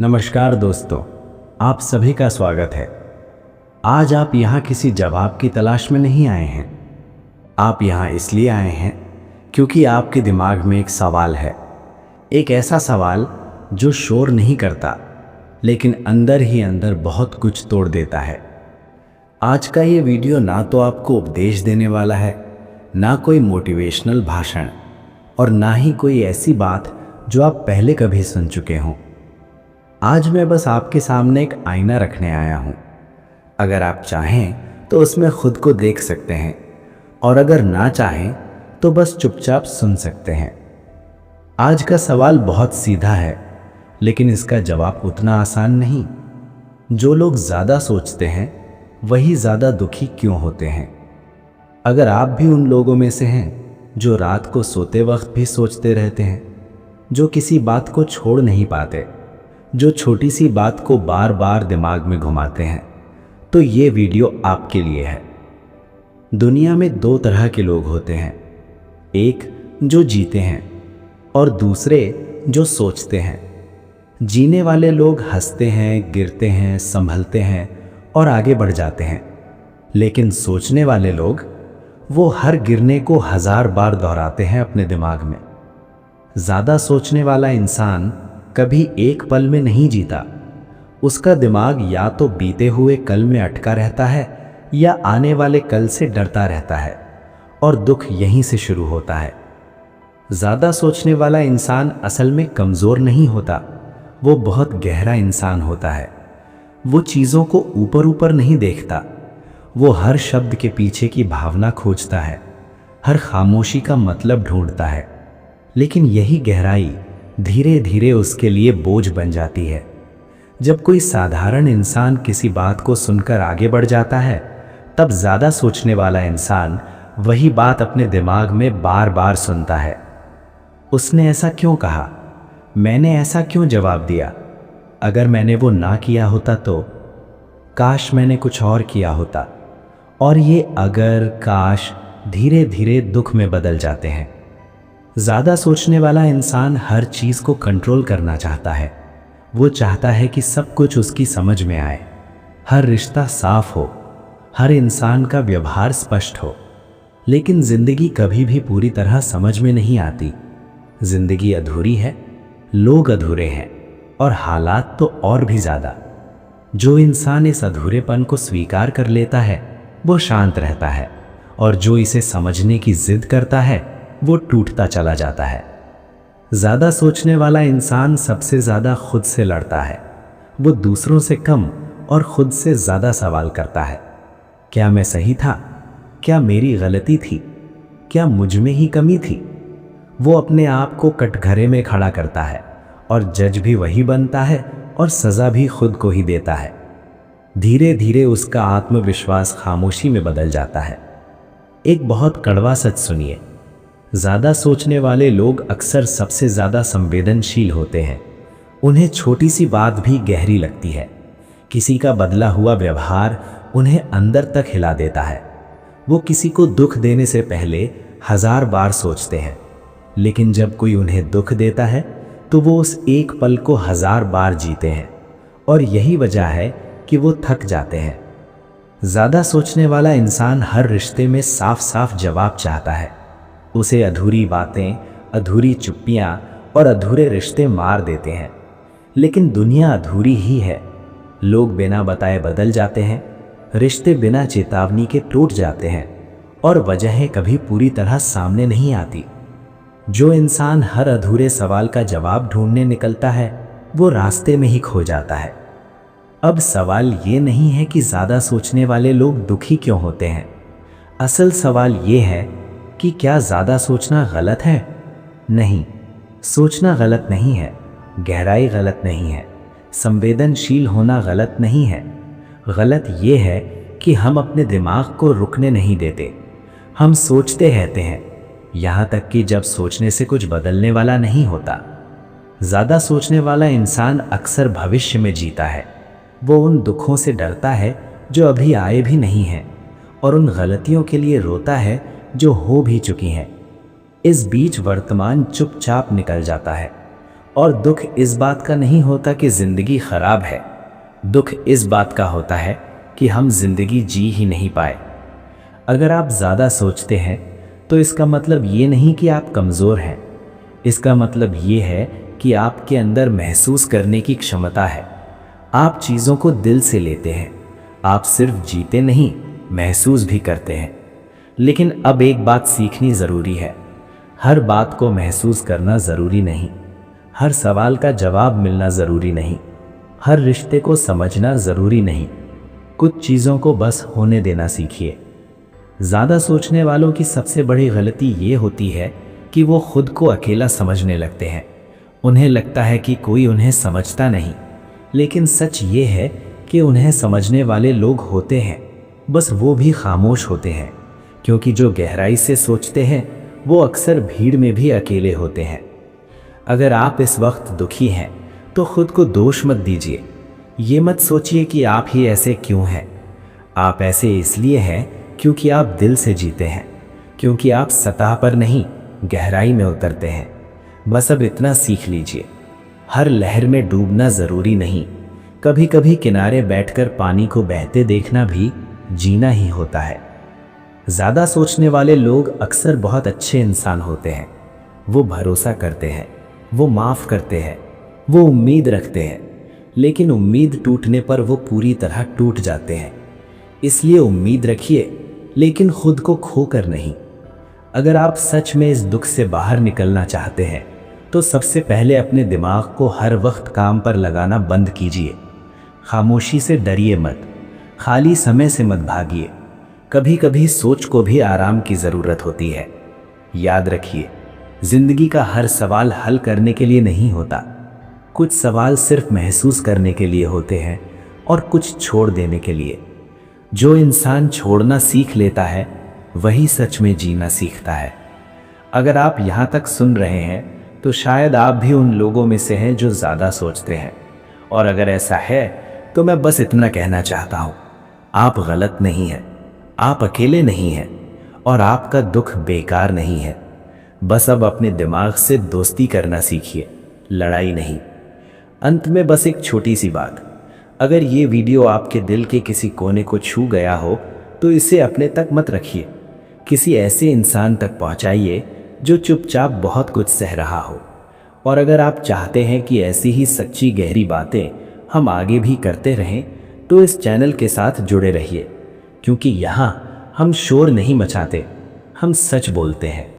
नमस्कार दोस्तों, आप सभी का स्वागत है। आज आप यहाँ किसी जवाब की तलाश में नहीं आए हैं। आप यहाँ इसलिए आए हैं क्योंकि आपके दिमाग में एक सवाल है। एक ऐसा सवाल जो शोर नहीं करता लेकिन अंदर ही अंदर बहुत कुछ तोड़ देता है। आज का ये वीडियो ना तो आपको उपदेश देने वाला है, ना कोई मोटिवेशनल भाषण और ना ही कोई ऐसी बात जो आप पहले कभी सुन चुके हों। आज मैं बस आपके सामने एक आईना रखने आया हूँ। अगर आप चाहें तो उसमें खुद को देख सकते हैं और अगर ना चाहें तो बस चुपचाप सुन सकते हैं। आज का सवाल बहुत सीधा है लेकिन इसका जवाब उतना आसान नहीं। जो लोग ज़्यादा सोचते हैं वही ज़्यादा दुखी क्यों होते हैं? अगर आप भी उन लोगों में से हैं जो रात को सोते वक्त भी सोचते रहते हैं, जो किसी बात को छोड़ नहीं पाते, जो छोटी सी बात को बार बार दिमाग में घुमाते हैं, तो ये वीडियो आपके लिए है। दुनिया में दो तरह के लोग होते हैं, एक जो जीते हैं और दूसरे जो सोचते हैं। जीने वाले लोग हंसते हैं, गिरते हैं, संभलते हैं और आगे बढ़ जाते हैं, लेकिन सोचने वाले लोग वो हर गिरने को 1000 बार दोहराते हैं अपने दिमाग में। ज़्यादा सोचने वाला इंसान कभी एक पल में नहीं जीता। उसका दिमाग या तो बीते हुए कल में अटका रहता है या आने वाले कल से डरता रहता है और दुख यहीं से शुरू होता है। ज़्यादा सोचने वाला इंसान असल में कमज़ोर नहीं होता, वो बहुत गहरा इंसान होता है। वो चीज़ों को ऊपर ऊपर नहीं देखता, वो हर शब्द के पीछे की भावना खोजता है, हर खामोशी का मतलब ढूंढता है। लेकिन यही गहराई धीरे धीरे उसके लिए बोझ बन जाती है। जब कोई साधारण इंसान किसी बात को सुनकर आगे बढ़ जाता है, तब ज़्यादा सोचने वाला इंसान वही बात अपने दिमाग में बार बार सुनता है। उसने ऐसा क्यों कहा? मैंने ऐसा क्यों जवाब दिया? अगर मैंने वो ना किया होता तो? काश मैंने कुछ और किया होता। और ये अगर, काश धीरे धीरे दुख में बदल जाते हैं। ज़्यादा सोचने वाला इंसान हर चीज़ को कंट्रोल करना चाहता है। वो चाहता है कि सब कुछ उसकी समझ में आए, हर रिश्ता साफ हो, हर इंसान का व्यवहार स्पष्ट हो। लेकिन ज़िंदगी कभी भी पूरी तरह समझ में नहीं आती। ज़िंदगी अधूरी है, लोग अधूरे हैं और हालात तो और भी ज़्यादा। जो इंसान इस अधूरेपन को स्वीकार कर लेता है वो शांत रहता है, और जो इसे समझने की जिद करता है वो टूटता चला जाता है। ज़्यादा सोचने वाला इंसान सबसे ज़्यादा खुद से लड़ता है। वो दूसरों से कम और खुद से ज़्यादा सवाल करता है। क्या मैं सही था? क्या मेरी गलती थी? क्या मुझ में ही कमी थी? वो अपने आप को कटघरे में खड़ा करता है और जज भी वही बनता है और सज़ा भी खुद को ही देता है। धीरे धीरे उसका आत्मविश्वास खामोशी में बदल जाता है। एक बहुत कड़वा सच सुनिए, ज़्यादा सोचने वाले लोग अक्सर सबसे ज़्यादा संवेदनशील होते हैं। उन्हें छोटी सी बात भी गहरी लगती है। किसी का बदला हुआ व्यवहार उन्हें अंदर तक हिला देता है। वो किसी को दुख देने से पहले 1000 बार सोचते हैं, लेकिन जब कोई उन्हें दुख देता है तो वो उस एक पल को 1000 बार जीते हैं। और यही वजह है कि वो थक जाते हैं। ज़्यादा सोचने वाला इंसान हर रिश्ते में साफ साफ जवाब चाहता है। उसे अधूरी बातें, अधूरी चुप्पियाँ और अधूरे रिश्ते मार देते हैं। लेकिन दुनिया अधूरी ही है। लोग बिना बताए बदल जाते हैं, रिश्ते बिना चेतावनी के टूट जाते हैं और वजहें कभी पूरी तरह सामने नहीं आती। जो इंसान हर अधूरे सवाल का जवाब ढूंढने निकलता है वो रास्ते में ही खो जाता है। अब सवाल ये नहीं है कि ज़्यादा सोचने वाले लोग दुखी क्यों होते हैं। असल सवाल ये है कि क्या ज़्यादा सोचना गलत है? नहीं, सोचना गलत नहीं है, गहराई गलत नहीं है, संवेदनशील होना गलत नहीं है। गलत ये है कि हम अपने दिमाग को रुकने नहीं देते। हम सोचते रहते हैं, यहाँ तक कि जब सोचने से कुछ बदलने वाला नहीं होता। ज़्यादा सोचने वाला इंसान अक्सर भविष्य में जीता है। वो उन दुखों से डरता है जो अभी आए भी नहीं हैं, और उन गलतियों के लिए रोता है जो हो भी चुकी हैं। इस बीच वर्तमान चुपचाप निकल जाता है और दुख इस बात का नहीं होता कि जिंदगी खराब है, दुख इस बात का होता है कि हम जिंदगी जी ही नहीं पाए। अगर आप ज़्यादा सोचते हैं तो इसका मतलब ये नहीं कि आप कमज़ोर हैं, इसका मतलब ये है कि आपके अंदर महसूस करने की क्षमता है। आप चीज़ों को दिल से लेते हैं, आप सिर्फ जीते नहीं, महसूस भी करते हैं। लेकिन अब एक बात सीखनी ज़रूरी है, हर बात को महसूस करना ज़रूरी नहीं, हर सवाल का जवाब मिलना ज़रूरी नहीं, हर रिश्ते को समझना ज़रूरी नहीं। कुछ चीज़ों को बस होने देना सीखिए। ज़्यादा सोचने वालों की सबसे बड़ी गलती ये होती है कि वो खुद को अकेला समझने लगते हैं। उन्हें लगता है कि कोई उन्हें समझता नहीं, लेकिन सच ये है कि उन्हें समझने वाले लोग होते हैं, बस वो भी खामोश होते हैं, क्योंकि जो गहराई से सोचते हैं वो अक्सर भीड़ में भी अकेले होते हैं। अगर आप इस वक्त दुखी हैं तो खुद को दोष मत दीजिए। ये मत सोचिए कि आप ही ऐसे क्यों हैं। आप ऐसे इसलिए हैं क्योंकि आप दिल से जीते हैं, क्योंकि आप सतह पर नहीं गहराई में उतरते हैं। बस अब इतना सीख लीजिए, हर लहर में डूबना ज़रूरी नहीं, कभी कभी किनारे बैठकर पानी को बहते देखना भी जीना ही होता है। ज़्यादा सोचने वाले लोग अक्सर बहुत अच्छे इंसान होते हैं। वो भरोसा करते हैं, वो माफ़ करते हैं, वो उम्मीद रखते हैं, लेकिन उम्मीद टूटने पर वो पूरी तरह टूट जाते हैं। इसलिए उम्मीद रखिए, लेकिन खुद को खोकर नहीं। अगर आप सच में इस दुख से बाहर निकलना चाहते हैं तो सबसे पहले अपने दिमाग को हर वक्त काम पर लगाना बंद कीजिए। खामोशी से डरिए मत, खाली समय से मत भागिए। कभी कभी सोच को भी आराम की ज़रूरत होती है। याद रखिए, जिंदगी का हर सवाल हल करने के लिए नहीं होता, कुछ सवाल सिर्फ महसूस करने के लिए होते हैं और कुछ छोड़ देने के लिए। जो इंसान छोड़ना सीख लेता है वही सच में जीना सीखता है। अगर आप यहाँ तक सुन रहे हैं तो शायद आप भी उन लोगों में से हैं जो ज़्यादा सोचते हैं, और अगर ऐसा है तो मैं बस इतना कहना चाहता हूँ, आप गलत नहीं हैं, आप अकेले नहीं हैं, और आपका दुख बेकार नहीं है। बस अब अपने दिमाग से दोस्ती करना सीखिए, लड़ाई नहीं। अंत में बस एक छोटी सी बात, अगर ये वीडियो आपके दिल के किसी कोने को छू गया हो तो इसे अपने तक मत रखिए, किसी ऐसे इंसान तक पहुंचाइए जो चुपचाप बहुत कुछ सह रहा हो। और अगर आप चाहते हैं कि ऐसी ही सच्ची गहरी बातें हम आगे भी करते रहें तो इस चैनल के साथ जुड़े रहिए, क्योंकि यहाँ हम शोर नहीं मचाते, हम सच बोलते हैं।